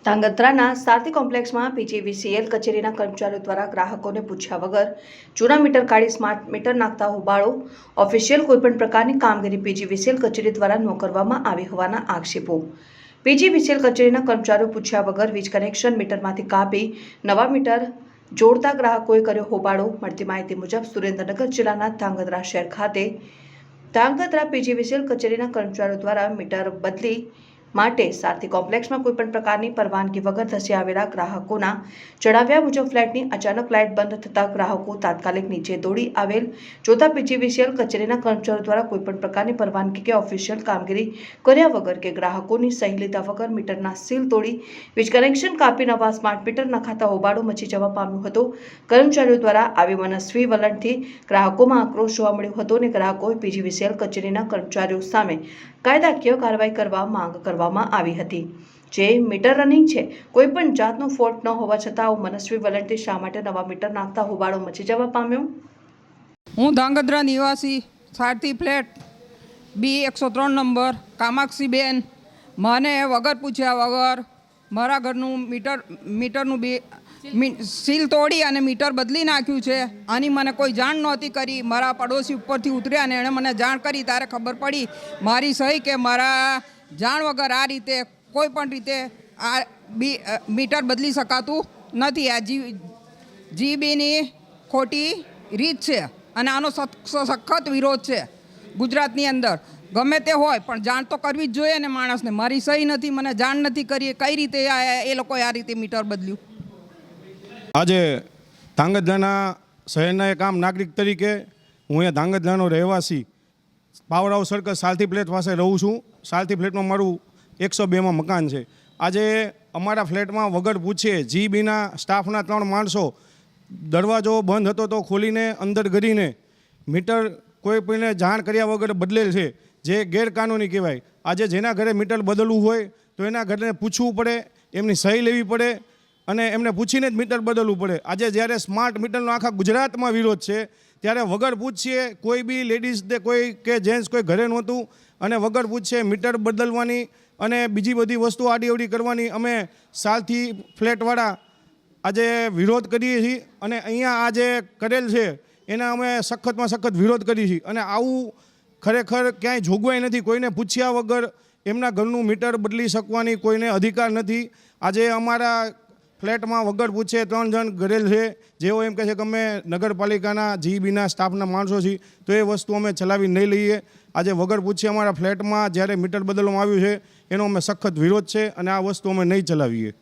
ધાંગધ્રાના સારથી કોમ્પ્લેક્સમાં PGVCL કચેરીના કર્મચારીઓ દ્વારા ગ્રાહકોને પૂછ્યા વગર જૂના મીટર કાઢી સ્માર્ટ મીટર નાખતા હોબાળો. ઓફિશિયલ કોઈપણ પ્રકારની કામગીરી પીજીવીસીએલ કચેરી દ્વારા ન કરવામાં આવી હોવાના આક્ષેપો. પીજીવીસીએલ કચેરીના કર્મચારીઓ પૂછ્યા વગર વીજ કનેક્શન મીટરમાંથી કાપી નવા મીટર જોડતા ગ્રાહકોએ કર્યો હોબાળો. મળતી માહિતી મુજબ સુરેન્દ્રનગર જિલ્લાના ધાંગધ્રા શહેર ખાતે ધાંગધ્રા પીજીવીસીએલ કચેરીના કર્મચારીઓ દ્વારા મીટર બદલી માટે સારથી કોમ્પ્લેક્સમાં કોઈપણ પ્રકારની પરવાનગી વગર ધસી આવેલા ગ્રાહકોના જણાવ્યા મુજબ ફ્લેટની અચાનક લાઇટ બંધ થતાં ગ્રાહકો તાત્કાલિક નીચે દોડી આવેલ જોતા પીજીવીસીએલ કચેરીના કર્મચારીઓ દ્વારા કોઈપણ પ્રકારની પરવાનગી કે ઓફિશિયલ કામગીરી કર્યા વગર કે ગ્રાહકોની સહી લીધા વગર મીટરના સીલ તોડી વીજ કનેક્શન કાપી નવા સ્માર્ટ મીટર નખાતા હોબાળો મચી જવા પામ્યો હતો. કર્મચારીઓ દ્વારા આવી મનસ્વી વલણથી ગ્રાહકોમાં આક્રોશ જોવા મળ્યો હતો અને ગ્રાહકોએ પીજીવીસીએલ કચેરીના કર્મચારીઓ સામે કાયદાકીય કાર્યવાહી કરવા માંગ કરવામાં આવી હતી. જે મીટર રનિંગ છે, કોઈ પણ જાતનો ફોલ્ટ ન હોવા છતાં આવું મનસ્વી વલણથી શા માટે નવા મીટર નાખતા હોબાળો મચી જવા પામ્યો? હું ધાંગધ્રા નિવાસી સારથી ફ્લેટ B103 નંબર કામાક્ષીબેન, મને વગર પૂછ્યા વગર મારા ઘરનું મીટરનું સીલ તોડી અને મીટર બદલી નાખ્યું છે. આની મને કોઈ જાણ નહોતી કરી. મારા પડોશી ઉપરથી ઉતર્યા અને એણે મને જાણ કરી ત્યારે ખબર પડી મારી સહી કે મારા જાણ વગર આ રીતે કોઈ પણ રીતે આ મીટર બદલી શકાતું નથી. આ જીબીની ખોટી રીત છે અને આનો સખત વિરોધ છે ગુજરાતની અંદર. ગમે તે હોય પણ જાણ તો કરવી જ જોઈએ ને માણસને. મારી સહી નથી, મને જાણ નથી કરી, કઈ રીતે એ લોકોએ આ રીતે મીટર બદલ્યું. આજે ધાંગધ્રાના શહેરના એક આમ નાગરિક તરીકે હું અહીંયા ધાંગધ્રાનો રહેવાસી પાવર હાઉસ સર્કલ સારથી ફ્લેટ પાસે રહું છું. સારથી ફ્લેટમાં મારું 102માં મકાન છે. આજે અમારા ફ્લેટમાં વગર પૂછે જીબીના સ્ટાફના 3 માણસો દરવાજો બંધ હતો તો ખોલીને અંદર કરીને મીટર કોઈ પણ જાણ કર્યા વગર બદલેલ છે, જે ગેરકાનૂની કહેવાય. આજે જેના ઘરે મીટર બદલવું હોય તો એના ઘરે પૂછવું પડે, એમની સહી લેવી પડે અને એમને પૂછીને જ મીટર બદલવું પડે. આજે જ્યારે સ્માર્ટ મીટરનો આખા ગુજરાતમાં વિરોધ છે ત્યારે વગર પૂછીએ કોઈ બી લેડીઝ કોઈ કે જેન્ટ્સ કોઈ ઘરે નહોતું અને વગર પૂછીએ મીટર બદલવાની અને બીજી બધી વસ્તુ આડીઅવડી કરવાની અમે સારથી ફ્લેટવાળા આજે વિરોધ કરીએ છીએ. અને અહીંયા આજે કરેલ છે એના અમે સખતમાં સખત વિરોધ કરીએ છીએ. અને આવું ખરેખર ક્યાંય જોગવાઈ નથી. કોઈને પૂછ્યા વગર એમના ઘરનું મીટર બદલી શકવાની કોઈને અધિકાર નથી. આજે અમારા ફ્લેટમાં વગર પૂછે 3 જણ ઘરેલ છે, જેઓ એમ કહે છે કે અમે નગરપાલિકાના જીબીના સ્ટાફના માણસો છીએ, તો એ વસ્તુ અમે ચલાવી નહીં લઈએ. આજે વગર પૂછે અમારા ફ્લેટમાં જ્યારે મીટર બદલવામાં આવ્યું છે એનો અમે સખત વિરોધ છે અને આ વસ્તુ અમે નહીં ચલાવીએ.